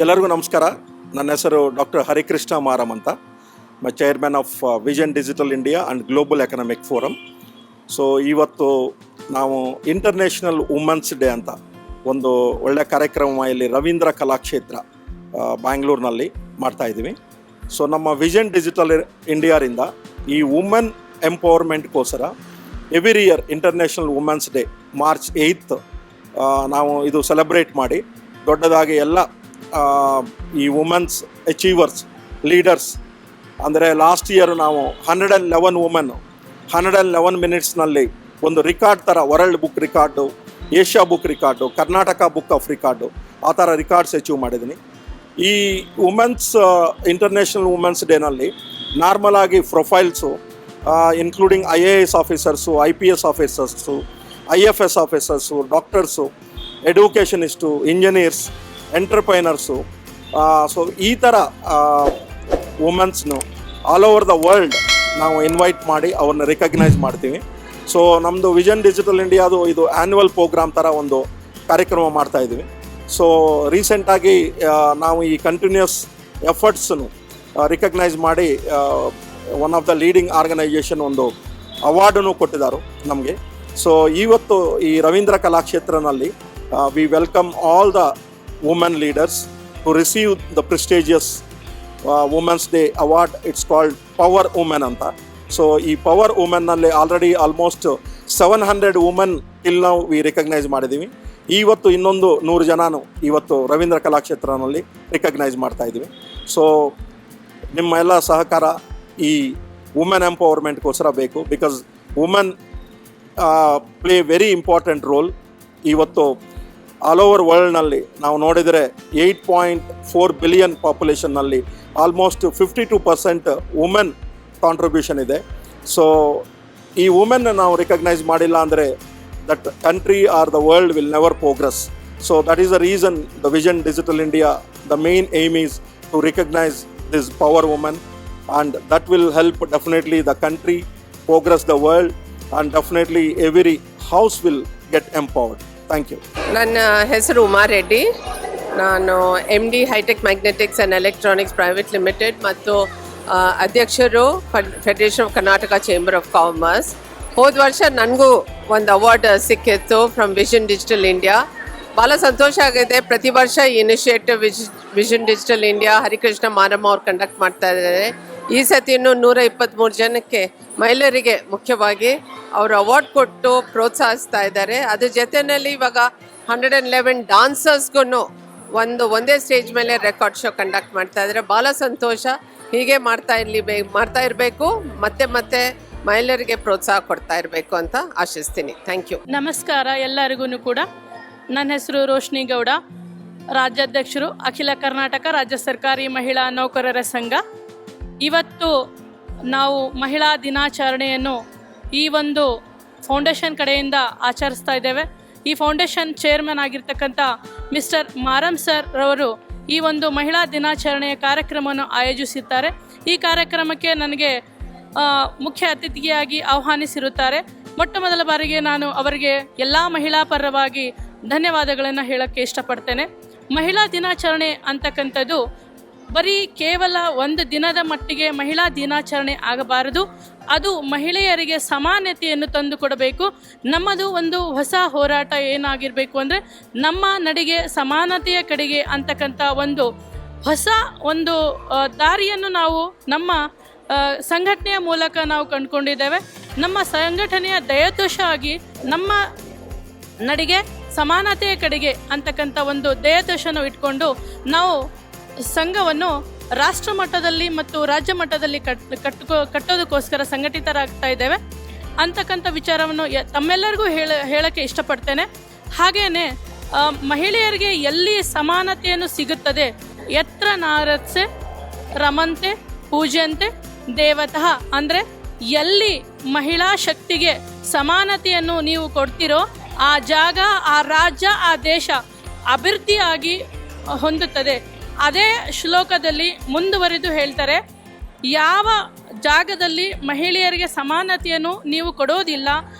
ಎಲ್ಲರಿಗೂ ನಮಸ್ಕಾರ. ನನ್ನ ಹೆಸರು ಡಾಕ್ಟರ್ ಹರಿಕೃಷ್ಣ ಮಾರಮ್ ಅಂತ. My chairman of Vision digital India and Global Economic Forum. So ಇವತ್ತು ನಾವು ಇಂಟರ್ನ್ಯಾಷನಲ್ ವುಮೆನ್ಸ್ ಡೇ ಅಂತ ಒಂದು ಒಳ್ಳೆಯ ಕಾರ್ಯಕ್ರಮ ಇಲ್ಲಿ ರವೀಂದ್ರ ಕಲಾಕ್ಷೇತ್ರ ಬ್ಯಾಂಗ್ಳೂರಿನಲ್ಲಿ ಮಾಡ್ತಾಯಿದ್ದೀವಿ. ಸೊ ನಮ್ಮ ವಿಷನ್ ಡಿಜಿಟಲ್ ಇಂಡಿಯಾದಿಂದ ಈ ವುಮೆನ್ ಎಂಪವರ್ಮೆಂಟ್ಗೋಸ್ಕರ every year international women's day March 8th ನಾವು ಇದು ಸೆಲೆಬ್ರೇಟ್ ಮಾಡಿ ದೊಡ್ಡದಾಗಿ ಎಲ್ಲ ಈ ವುಮೆನ್ಸ್ ಅಚೀವರ್ಸ್ ಲೀಡರ್ಸ್ ಅಂದರೆ ಲಾಸ್ಟ್ ಇಯರ್ ನಾವು 111 ವುಮೆನ್ 111 ಮಿನಿಟ್ಸ್ನಲ್ಲಿ ಒಂದು ರಿಕಾರ್ಡ್ ಥರ world book record, Asia book record, Karnataka book of record ಆ ಥರ ರಿಕಾರ್ಡ್ಸ್ ಅಚೀವ್ ಮಾಡಿದ್ದೀನಿ. ಈ ವುಮೆನ್ಸ್ ಇಂಟರ್ನ್ಯಾಷನಲ್ ವುಮೆನ್ಸ್ ಡೇನಲ್ಲಿ ನಾರ್ಮಲ್ ಆಗಿ profiles including IAS officers, IPS officers, IFS officers, doctors, educationist, engineers, entrepreneurs, so ಈ ಥರ ವುಮೆನ್ಸ್ನು ಆಲ್ ಓವರ್ ದ ವರ್ಲ್ಡ್ ನಾವು invite ಮಾಡಿ ಅವ್ರನ್ನ ರಿಕಗ್ನೈಸ್ ಮಾಡ್ತೀವಿ. ಸೊ ನಮ್ಮದು ವಿಷನ್ ಡಿಜಿಟಲ್ ಇಂಡಿಯಾದು ಇದು ಆ್ಯನ್ಯುವಲ್ ಪ್ರೋಗ್ರಾಮ್ ಥರ ಒಂದು ಕಾರ್ಯಕ್ರಮ ಮಾಡ್ತಾಯಿದ್ದೀವಿ. ಸೊ ರೀಸೆಂಟಾಗಿ ನಾವು ಈ ಕಂಟಿನ್ಯೂಸ್ ಎಫರ್ಟ್ಸನ್ನು ರಿಕಗ್ನೈಸ್ ಮಾಡಿ one of the leading organisation ಒಂದು ಅವಾರ್ಡನ್ನು ಕೊಟ್ಟಿದ್ದಾರೆ ನಮಗೆ. ಸೊ ಇವತ್ತು ಈ ರವೀಂದ್ರ ಕಲಾಕ್ಷೇತ್ರನಲ್ಲಿ we welcome all the women leaders to receive the prestigious Women's Day award. It's called Power Women anta. So ee Power Women nalli already almost 700 women till now we recognize ಮಾಡಿದ್ದೀವಿ. ಇವತ್ತು ಇನ್ನೊಂದು 100 ಜನನು ಇವತ್ತು Ravindra ಕಲಾಕ್ಷೇತ್ರನಲ್ಲಿ recognise ಮಾಡ್ತಾ ಇದ್ದೀವಿ. So ನಿಮ್ಮ ಎಲ್ಲ ಸಹಕಾರ ಈ ವುಮೆನ್ ಎಂಪವರ್ಮೆಂಟ್ಗೋಸ್ಕರ ಬೇಕು. Because women play very important role. ಇವತ್ತು ಆಲ್ ಓವರ್ ವರ್ಲ್ಡ್ನಲ್ಲಿ ನಾವು ನೋಡಿದರೆ 8.4 ಬಿಲಿಯನ್ ಪಾಪ್ಯುಲೇಷನ್ನಲ್ಲಿ ಆಲ್ಮೋಸ್ಟ್ 52% ವುಮೆನ್ ಕಾಂಟ್ರಿಬ್ಯೂಷನ್ ಇದೆ. ಸೊ ಈ ವುಮೆನ್ ನಾವು ರಿಕಗ್ನೈಸ್ ಮಾಡಿಲ್ಲ ಅಂದರೆ that country or the world will never progress. So that is the reason the vision digital India the main aim is to recognise this power women and that will help definitely the country progress the world and definitely every house will get empowered. Thank you. ನನ್ನ ಹೆಸರು ಉಮಾ ರೆಡ್ಡಿ. ನಾನು MD hitech magnetics and electronics private limited ಮತ್ತು ಅಧ್ಯಕ್ಷರು federation of Karnataka chamber of commerce. ಹೋದ ವರ್ಷ ನನಗೂ ಒಂದು award ಸಿಕ್ಕಿತ್ತು ಫ್ರಮ್ ವಿಷನ್ ಡಿಜಿಟಲ್ ಇಂಡಿಯಾ. ಭಾಳ ಸಂತೋಷ ಆಗಿದೆ. ಪ್ರತಿ ವರ್ಷ ಈ initiative vision digital India Harikrishna Maramma ಅವ್ರು ಕಂಡಕ್ಟ್ ಮಾಡ್ತಾ ಇದ್ದಾರೆ. ಈ ಸತಿನೂ 123 ಜನಕ್ಕೆ ಮಹಿಳೆಯರಿಗೆ ಮುಖ್ಯವಾಗಿ ಅವರು ಅವಾರ್ಡ್ ಕೊಟ್ಟು ಪ್ರೋತ್ಸಾಹಿಸ್ತಾ ಇದ್ದಾರೆ. ಅದ್ರ ಜೊತೆಯಲ್ಲಿ ಇವಾಗ 111 ಡಾನ್ಸರ್ಸ್ಗೂ ಒಂದೇ ಸ್ಟೇಜ್ ಮೇಲೆ ರೆಕಾರ್ಡ್ ಶೋ ಕಂಡಕ್ಟ್ ಮಾಡ್ತಾ ಇದ್ದಾರೆ. ಭಾಳ ಸಂತೋಷ. ಹೀಗೆ ಮಾಡ್ತಾ ಇರಬೇಕು, ಮತ್ತೆ ಮಹಿಳೆಯರಿಗೆ ಪ್ರೋತ್ಸಾಹ ಕೊಡ್ತಾ ಇರಬೇಕು ಅಂತ ಆಶಿಸ್ತೀನಿ. Thank you. ನಮಸ್ಕಾರ ಎಲ್ಲರಿಗೂ ಕೂಡ. ನನ್ನ ಹೆಸರು ರೋಶ್ನಿ ಗೌಡ, ರಾಜ್ಯಾಧ್ಯಕ್ಷರು ಅಖಿಲ ಕರ್ನಾಟಕ ರಾಜ್ಯ ಸರ್ಕಾರಿ ಮಹಿಳಾ ನೌಕರರ ಸಂಘ. ಇವತ್ತು ನಾವು ಮಹಿಳಾ ದಿನಾಚರಣೆಯನ್ನು ಈ ಒಂದು ಫೌಂಡೇಶನ್ ಕಡೆಯಿಂದ ಆಚರಿಸ್ತಾ ಇದ್ದೇವೆ. ಈ ಫೌಂಡೇಶನ್ ಚೇರ್ಮನ್ ಆಗಿರ್ತಕ್ಕಂಥ ಮಿಸ್ಟರ್ ಮಾರಮ್ ಸರ್ ರವರು ಈ ಒಂದು ಮಹಿಳಾ ದಿನಾಚರಣೆಯ ಕಾರ್ಯಕ್ರಮವನ್ನು ಆಯೋಜಿಸಿದ್ದಾರೆ. ಈ ಕಾರ್ಯಕ್ರಮಕ್ಕೆ ನನಗೆ ಮುಖ್ಯ ಅತಿಥಿಯಾಗಿ ಆಹ್ವಾನಿಸಿರುತ್ತಾರೆ. ಮೊಟ್ಟ ಮೊದಲ ಬಾರಿಗೆ ನಾನು ಅವರಿಗೆ ಎಲ್ಲ ಮಹಿಳಾ ಪರವಾಗಿ ಧನ್ಯವಾದಗಳನ್ನು ಹೇಳೋಕ್ಕೆ ಇಷ್ಟಪಡ್ತೇನೆ. ಮಹಿಳಾ ದಿನಾಚರಣೆ ಅಂತಕ್ಕಂಥದ್ದು ಬರೀ ಕೇವಲ ಒಂದು ದಿನದ ಮಟ್ಟಿಗೆ ಮಹಿಳಾ ದಿನಾಚರಣೆ ಆಗಬಾರದು. ಅದು ಮಹಿಳೆಯರಿಗೆ ಸಮಾನತೆಯನ್ನು ತಂದುಕೊಡಬೇಕು. ನಮ್ಮದು ಒಂದು ಹೊಸ ಹೋರಾಟ ಏನಾಗಿರಬೇಕು ಅಂದರೆ ನಮ್ಮ ನಡಿಗೆ ಸಮಾನತೆಯ ಕಡೆಗೆ ಅಂತಕ್ಕಂಥ ಒಂದು ಹೊಸ ಒಂದು ದಾರಿಯನ್ನು ನಾವು ನಮ್ಮ ಸಂಘಟನೆಯ ಮೂಲಕ ನಾವು ಕಂಡುಕೊಂಡಿದ್ದೇವೆ. ನಮ್ಮ ಸಂಘಟನೆಯ ದಯತೋಷ ಆಗಿ ನಮ್ಮ ನಡಿಗೆ ಸಮಾನತೆಯ ಕಡೆಗೆ ಅಂತಕ್ಕಂಥ ಒಂದು ದಯತೋಷನ್ನು ಇಟ್ಕೊಂಡು ನಾವು ಸಂಘವನ್ನು ರಾಷ್ಟ್ರ ಮಟ್ಟದಲ್ಲಿ ಮತ್ತು ರಾಜ್ಯ ಮಟ್ಟದಲ್ಲಿ ಕಟ್ಟೋದಕ್ಕೋಸ್ಕರ ಸಂಘಟಿತರಾಗ್ತಾ ಇದ್ದೇವೆ ಅಂತಕ್ಕಂಥ ವಿಚಾರವನ್ನು ತಮ್ಮೆಲ್ಲರಿಗೂ ಹೇಳೋಕ್ಕೆ ಇಷ್ಟಪಡ್ತೇನೆ. ಹಾಗೆಯೇ ಮಹಿಳೆಯರಿಗೆ ಎಲ್ಲಿ ಸಮಾನತೆಯನ್ನು ಸಿಗುತ್ತದೆ, ಯತ್ರ ನಾರತ್ಸೆ ರಮಂತೆ ಪೂಜ್ಯಂತೆ ದೇವತಃ, ಅಂದರೆ ಎಲ್ಲಿ ಮಹಿಳಾ ಶಕ್ತಿಗೆ ಸಮಾನತೆಯನ್ನು ನೀವು ಕೊಡ್ತೀರೋ ಆ ಜಾಗ, ಆ ರಾಜ್ಯ, ಆ ದೇಶ ಅಭಿವೃದ್ಧಿಯಾಗಿ ಹೊಂದುತ್ತದೆ. ಅದೇ ಶ್ಲೋಕದಲ್ಲಿ ಮುಂದುವರಿದು ಹೇಳ್ತಾರೆ, ಯಾವ ಜಾಗದಲ್ಲಿ ಮಹಿಳೆಯರಿಗೆ ಸಮಾನತೆಯನ್ನು ನೀವು ಕೊಡೋದಿಲ್ಲ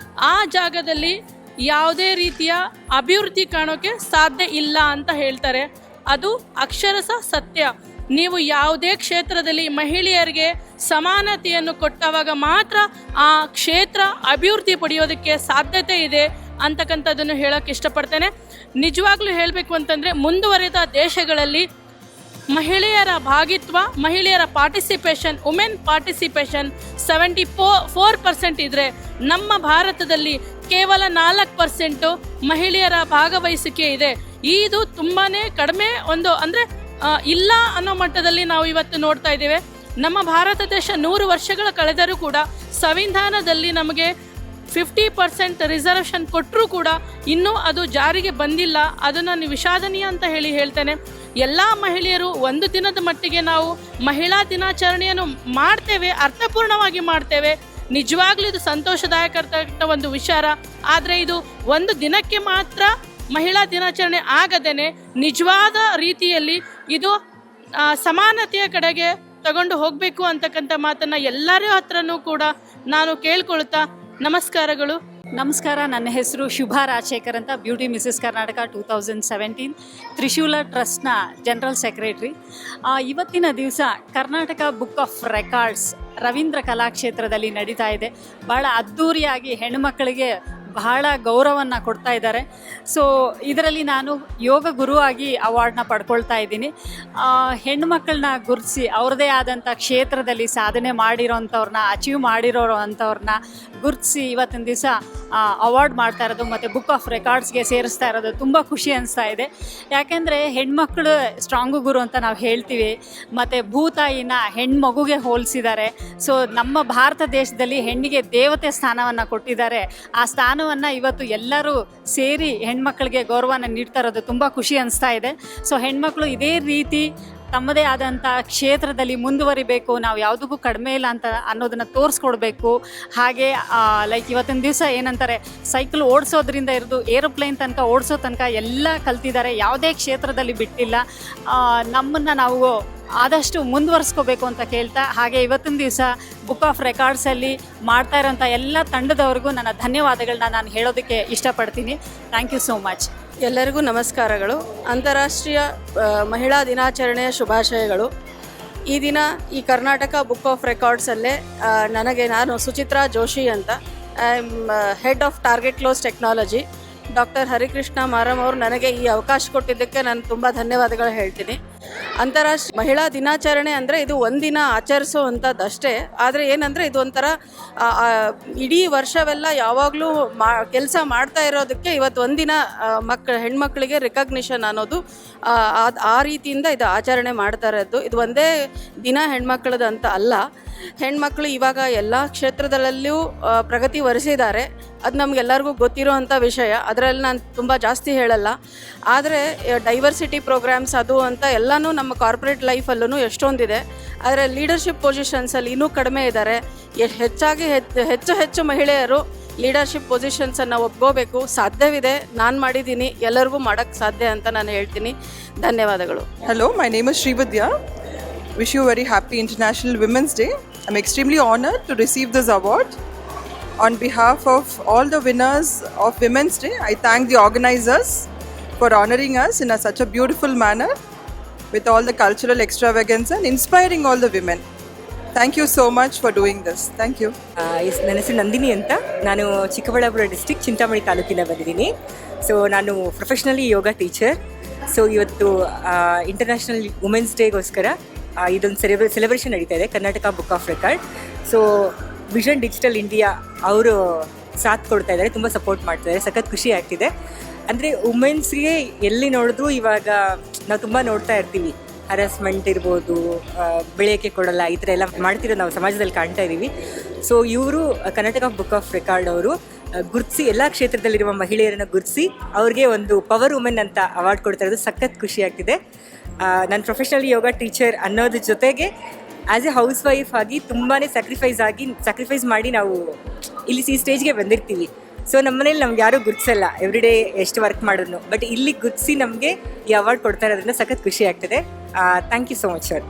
ಆ ಜಾಗದಲ್ಲಿ ಯಾವುದೇ ರೀತಿಯ ಅಭಿವೃದ್ಧಿ ಕಾಣೋಕ್ಕೆ ಸಾಧ್ಯ ಇಲ್ಲ ಅಂತ ಹೇಳ್ತಾರೆ. ಅದು ಅಕ್ಷರಶಃ ಸತ್ಯ. ನೀವು ಯಾವುದೇ ಕ್ಷೇತ್ರದಲ್ಲಿ ಮಹಿಳೆಯರಿಗೆ ಸಮಾನತೆಯನ್ನು ಕೊಟ್ಟವಾಗ ಮಾತ್ರ ಆ ಕ್ಷೇತ್ರ ಅಭಿವೃದ್ಧಿ ಪಡೆಯೋದಕ್ಕೆ ಸಾಧ್ಯತೆ ಇದೆ ಅಂತಕ್ಕಂಥದ್ದನ್ನು ಹೇಳೋಕ್ಕೆ ಇಷ್ಟಪಡ್ತೇನೆ. ನಿಜವಾಗ್ಲೂ ಹೇಳಬೇಕು ಅಂತಂದರೆ ಮುಂದುವರೆದ ದೇಶಗಳಲ್ಲಿ ಮಹಿಳೆಯರ ಭಾಗಿತ್ವ, ಮಹಿಳೆಯರ ಪಾರ್ಟಿಸಿಪೇಷನ್, ವುಮೆನ್ ಪಾರ್ಟಿಸಿಪೇಷನ್ 74% ಇದ್ದರೆ ನಮ್ಮ ಭಾರತದಲ್ಲಿ ಕೇವಲ 4% ಮಹಿಳೆಯರ ಭಾಗವಹಿಸಿಕೆ ಇದೆ. ಇದು ತುಂಬಾ ಕಡಿಮೆ, ಅಂದರೆ ಇಲ್ಲ ಅನ್ನೋ ಮಟ್ಟದಲ್ಲಿ ನಾವು ಇವತ್ತು ನೋಡ್ತಾ ಇದ್ದೇವೆ. ನಮ್ಮ ಭಾರತ ದೇಶ 100 ವರ್ಷಗಳ ಕಳೆದರೂ ಕೂಡ ಸಂವಿಧಾನದಲ್ಲಿ ನಮಗೆ 50% ರಿಸರ್ವೇಷನ್ ಕೊಟ್ಟರೂ ಕೂಡ ಇನ್ನೂ ಅದು ಜಾರಿಗೆ ಬಂದಿಲ್ಲ. ಅದು ನಾನು ವಿಷಾದನೀಯ ಅಂತ ಹೇಳ್ತೇನೆ. ಎಲ್ಲ ಮಹಿಳೆಯರು ಒಂದು ದಿನದ ಮಟ್ಟಿಗೆ ನಾವು ಮಹಿಳಾ ದಿನಾಚರಣೆಯನ್ನು ಮಾಡ್ತೇವೆ, ಅರ್ಥಪೂರ್ಣವಾಗಿ ಮಾಡ್ತೇವೆ. ನಿಜವಾಗ್ಲೂ ಇದು ಸಂತೋಷದಾಯಕ ಒಂದು ವಿಚಾರ. ಆದರೆ ಇದು ಒಂದು ದಿನಕ್ಕೆ ಮಾತ್ರ ಮಹಿಳಾ ದಿನಾಚರಣೆ ಆಗದೇನೆ ನಿಜವಾದ ರೀತಿಯಲ್ಲಿ ಇದು ಸಮಾನತೆಯ ಕಡೆಗೆ ತಗೊಂಡು ಹೋಗಬೇಕು ಅಂತಕ್ಕಂಥ ಮಾತನ್ನು ಎಲ್ಲರ ಹತ್ರನೂ ಕೂಡ ನಾನು ಕೇಳ್ಕೊಳ್ತಾ ನಮಸ್ಕಾರಗಳು. ನಮಸ್ಕಾರ. ನನ್ನ ಹೆಸರು ಶುಭಾ ರಾಜಶೇಖರ್ ಅಂತ, ಬ್ಯೂಟಿ ಮಿಸಸ್ ಕರ್ನಾಟಕ 2017 ತ್ರಿಶೂಲ ಟ್ರಸ್ಟ್ನ ಜನರಲ್ ಸೆಕ್ರೆಟ್ರಿ. ಇವತ್ತಿನ ದಿವಸ Karnataka book of records Ravindra ಕಲಾಕ್ಷೇತ್ರದಲ್ಲಿ ನಡೀತಾ ಇದೆ. ಭಾಳ ಅದ್ಧೂರಿಯಾಗಿ ಹೆಣ್ಣುಮಕ್ಕಳಿಗೆ ಬಹಳ ಗೌರವವನ್ನು ಕೊಡ್ತಾ ಇದ್ದಾರೆ. ಸೊ ಇದರಲ್ಲಿ ನಾನು ಯೋಗ ಗುರುವಾಗಿ ಅವಾರ್ಡ್ನ ಪಡ್ಕೊಳ್ತಾ ಇದ್ದೀನಿ. ಹೆಣ್ಣುಮಕ್ಕಳನ್ನ ಗುರುತಿಸಿ ಅವ್ರದ್ದೇ ಆದಂಥ ಕ್ಷೇತ್ರದಲ್ಲಿ ಸಾಧನೆ ಮಾಡಿರೋಂಥವ್ರನ್ನ, ಅಚೀವ್ ಮಾಡಿರೋವಂಥವ್ರನ್ನ ಗುರುತಿಸಿ ಇವತ್ತಿನ ದಿವಸ ಅವಾರ್ಡ್ ಮಾಡ್ತಾ ಇರೋದು ಮತ್ತು ಬುಕ್ ಆಫ್ ರೆಕಾರ್ಡ್ಸ್ಗೆ ಸೇರಿಸ್ತಾ ಇರೋದು ತುಂಬ ಖುಷಿ ಅನಿಸ್ತಾ ಇದೆ. ಯಾಕೆಂದರೆ ಹೆಣ್ಮಕ್ಳು ಸ್ಟ್ರಾಂಗು ಗುರು ಅಂತ ನಾವು ಹೇಳ್ತೀವಿ, ಮತ್ತು ಭೂತಾಯಿನ ಹೆಣ್ಮಗುಗೆ ಹೋಲಿಸಿದ್ದಾರೆ. ಸೊ ನಮ್ಮ ಭಾರತ ದೇಶದಲ್ಲಿ ಹೆಣ್ಣಿಗೆ ದೇವತೆ ಸ್ಥಾನವನ್ನು ಕೊಟ್ಟಿದ್ದಾರೆ. ಆ ಸ್ಥಾನವನ್ನು ಇವತ್ತು ಎಲ್ಲರೂ ಸೇರಿ ಹೆಣ್ಮಕ್ಳಿಗೆ ಗೌರವನ ನೀಡ್ತಾ ಇರೋದು ತುಂಬ ಖುಷಿ ಅನಿಸ್ತಾ ಇದೆ. ಸೊ ಹೆಣ್ಮಕ್ಳು ಇದೇ ರೀತಿ ತಮ್ಮದೇ ಆದಂಥ ಕ್ಷೇತ್ರದಲ್ಲಿ ಮುಂದುವರಿಬೇಕು, ನಾವು ಯಾವುದಕ್ಕೂ ಕಡಿಮೆ ಇಲ್ಲ ಅಂತ ಅನ್ನೋದನ್ನು ತೋರಿಸ್ಕೊಡ್ಬೇಕು. ಹಾಗೆ ಲೈಕ್ ಇವತ್ತಿನ ದಿವಸ ಏನಂತಾರೆ, ಸೈಕಲ್ ಓಡಿಸೋದ್ರಿಂದ ಇರೋದು ಏರೋಪ್ಲೇನ್ ತನಕ ಓಡಿಸೋ ತನಕ ಎಲ್ಲ ಕಲ್ತಿದ್ದಾರೆ, ಯಾವುದೇ ಕ್ಷೇತ್ರದಲ್ಲಿ ಬಿಟ್ಟಿಲ್ಲ. ನಮ್ಮನ್ನು ನಾವು ಆದಷ್ಟು ಮುಂದುವರಿಸ್ಕೋಬೇಕು ಅಂತ ಕೇಳ್ತಾ, ಹಾಗೆ ಇವತ್ತಿನ ದಿವಸ ಬುಕ್ ಆಫ್ ರೆಕಾರ್ಡ್ಸಲ್ಲಿ ಮಾಡ್ತಾ ಇರೋಂಥ ಎಲ್ಲ ತಂಡದವ್ರಿಗೂ ನನ್ನ ಧನ್ಯವಾದಗಳನ್ನ ನಾನು ಹೇಳೋದಕ್ಕೆ ಇಷ್ಟಪಡ್ತೀನಿ. Thank you so much. ಎಲ್ಲರಿಗೂ ನಮಸ್ಕಾರಗಳು. ಅಂತಾರಾಷ್ಟ್ರೀಯ ಮಹಿಳಾ ದಿನಾಚರಣೆಯ ಶುಭಾಶಯಗಳು. ಈ ದಿನ ಈ ಕರ್ನಾಟಕ ಬುಕ್ ಆಫ್ ರೆಕಾರ್ಡ್ಸಲ್ಲೇ ನಾನು ಸುಚಿತ್ರಾ ಜೋಶಿ ಅಂತ, I am head of Target Close Technology. Doctor Harikrishna Maram ಅವರು ನನಗೆ ಈ ಅವಕಾಶ ಕೊಟ್ಟಿದ್ದಕ್ಕೆ ನಾನು ತುಂಬ ಧನ್ಯವಾದಗಳು ಹೇಳ್ತೀನಿ. ಅಂತಾರಾಷ್ಟ್ರೀಯ ಮಹಿಳಾ ದಿನಾಚರಣೆ ಅಂದರೆ ಇದು ಒಂದಿನ ಆಚರಿಸುವಂಥದ್ದಷ್ಟೇ. ಆದರೆ ಏನಂದರೆ ಇದು ಒಂಥರ ಇಡೀ ವರ್ಷವೆಲ್ಲ ಯಾವಾಗಲೂ ಕೆಲಸ ಮಾಡ್ತಾ ಇರೋದಕ್ಕೆ ಇವತ್ತು ಒಂದಿನ ಹೆಣ್ಮಕ್ಳಿಗೆ ರಿಕಗ್ನಿಷನ್ ಅನ್ನೋದು ಆ ರೀತಿಯಿಂದ ಇದು ಆಚರಣೆ ಮಾಡ್ತಾ ಇರೋದು. ಇದು ಒಂದೇ ದಿನ ಹೆಣ್ಮಕ್ಳದ್ದು ಅಂತ ಅಲ್ಲ. ಹೆಣ್ಮಕ್ಳು ಇವಾಗ ಎಲ್ಲ ಕ್ಷೇತ್ರದಲ್ಲೂ ಪ್ರಗತಿ ವರಿಸಿದ್ದಾರೆ. ಅದು ನಮಗೆಲ್ಲರಿಗೂ ಗೊತ್ತಿರೋವಂಥ ವಿಷಯ. ಅದರಲ್ಲಿ ನಾನು ತುಂಬ ಜಾಸ್ತಿ ಹೇಳಲ್ಲ. ಆದರೆ ಡೈವರ್ಸಿಟಿ ಪ್ರೋಗ್ರಾಮ್ಸ್ ಅದು ಅಂತ ಎಲ್ಲನೂ ನಮ್ಮ ಕಾರ್ಪೊರೇಟ್ ಲೈಫಲ್ಲೂ ಎಷ್ಟೊಂದಿದೆ. ಆದರೆ ಲೀಡರ್ಶಿಪ್ ಪೊಸಿಷನ್ಸಲ್ಲಿ ಇನ್ನೂ ಕಡಿಮೆ ಇದ್ದಾರೆ. ಹೆಚ್ಚು ಮಹಿಳೆಯರು ಲೀಡರ್ಶಿಪ್ ಪೊಸಿಷನ್ಸನ್ನು ಒಪ್ಕೋಬೇಕು. ಸಾಧ್ಯವಿದೆ, ನಾನು ಮಾಡಿದ್ದೀನಿ, ಎಲ್ಲರಿಗೂ ಮಾಡೋಕ್ಕೆ ಸಾಧ್ಯ ಅಂತ ನಾನು ಹೇಳ್ತೀನಿ. ಧನ್ಯವಾದಗಳು. Hello, my name is Srividya. Wish you a very happy International Women's Day. I'm extremely honored to receive this award. On behalf of all the winners of Women's Day, I thank the organizers for honoring us in such a beautiful manner with all the cultural extravagance and inspiring all the women. Thank you so much for doing this. Thank you. ನನ್ನ ಹೆಸರು ನಂದಿನಿ ಅಂತ. ನಾನು Chikkaballapur district Chintamani ತಾಲೂಕಿನ ಬಂದಿದ್ದೀನಿ. So ನಾನು professionally ಯೋಗ teacher. So ಇವತ್ತು international women's ಡೇಗೋಸ್ಕರ ಇದೊಂದು celebration ನಡೀತಾ ಇದೆ, Karnataka book of record. So vision digital India ಅವರು ಸಾಥ್ ಕೊಡ್ತಾ ಇದ್ದಾರೆ, ತುಂಬ ಸಪೋರ್ಟ್ ಮಾಡ್ತಾಯಿದ್ದಾರೆ. ಸಖತ್ ಖುಷಿ ಆಗ್ತಿದೆ. ಅಂದರೆ ವುಮೆನ್ಸ್ಗೆ ಎಲ್ಲಿ ನೋಡಿದ್ರೂ ಇವಾಗ ನಾವು ತುಂಬ ನೋಡ್ತಾ ಇರ್ತೀವಿ, ಹರಾಸ್ಮೆಂಟ್ ಇರ್ಬೋದು, ಬೆಳೆಯೋಕ್ಕೆ ಕೊಡಲ್ಲ, ಈ ಥರ ಎಲ್ಲ ಮಾಡ್ತಿರೋದು ನಾವು ಸಮಾಜದಲ್ಲಿ ಕಾಣ್ತಾ ಇದ್ದೀವಿ. ಸೊ ಇವರು ಕರ್ನಾಟಕ ಬುಕ್ ಆಫ್ ರೆಕಾರ್ಡ್ ಅವರು ಗುರುತಿಸಿ ಎಲ್ಲ ಕ್ಷೇತ್ರದಲ್ಲಿರುವ ಮಹಿಳೆಯರನ್ನು ಗುರುತಿಸಿ ಅವ್ರಿಗೆ ಒಂದು ಪವರ್ ವುಮೆನ್ ಅಂತ ಅವಾರ್ಡ್ ಕೊಡ್ತಾ ಇರೋದು ಸಖತ್ ಖುಷಿ ಆಗ್ತಿದೆ. ನಾನು ಪ್ರೊಫೆಷ್ನಲಿ ಯೋಗ ಟೀಚರ್ ಅನ್ನೋದ್ರ ಜೊತೆಗೆ ಆ್ಯಸ್ ಎ ಹೌಸ್ ವೈಫ್ ಆಗಿ ತುಂಬಾ ಸ್ಯಾಕ್ರಿಫೈಸ್ ಮಾಡಿ ನಾವು ಇಲ್ಲಿ ಈ ಸ್ಟೇಜ್ಗೆ ಬಂದಿರ್ತೀವಿ. ಸೊ ನಮ್ಮ ಮನೇಲಿ ನಮ್ಗೆ ಯಾರೂ ಗುರುತಿಸಲ್ಲ ಎವ್ರಿ ಡೇ ಎಷ್ಟು ವರ್ಕ್ ಮಾಡೋದು, ಬಟ್ ಇಲ್ಲಿ ಗುರುತಿಸಿ ನಮಗೆ ಈ ಅವಾರ್ಡ್ ಕೊಡ್ತಾ ಇರೋದ್ರಿಂದ ಸಖತ್ ಖುಷಿ ಆಗ್ತದೆ. Thank you so much sir.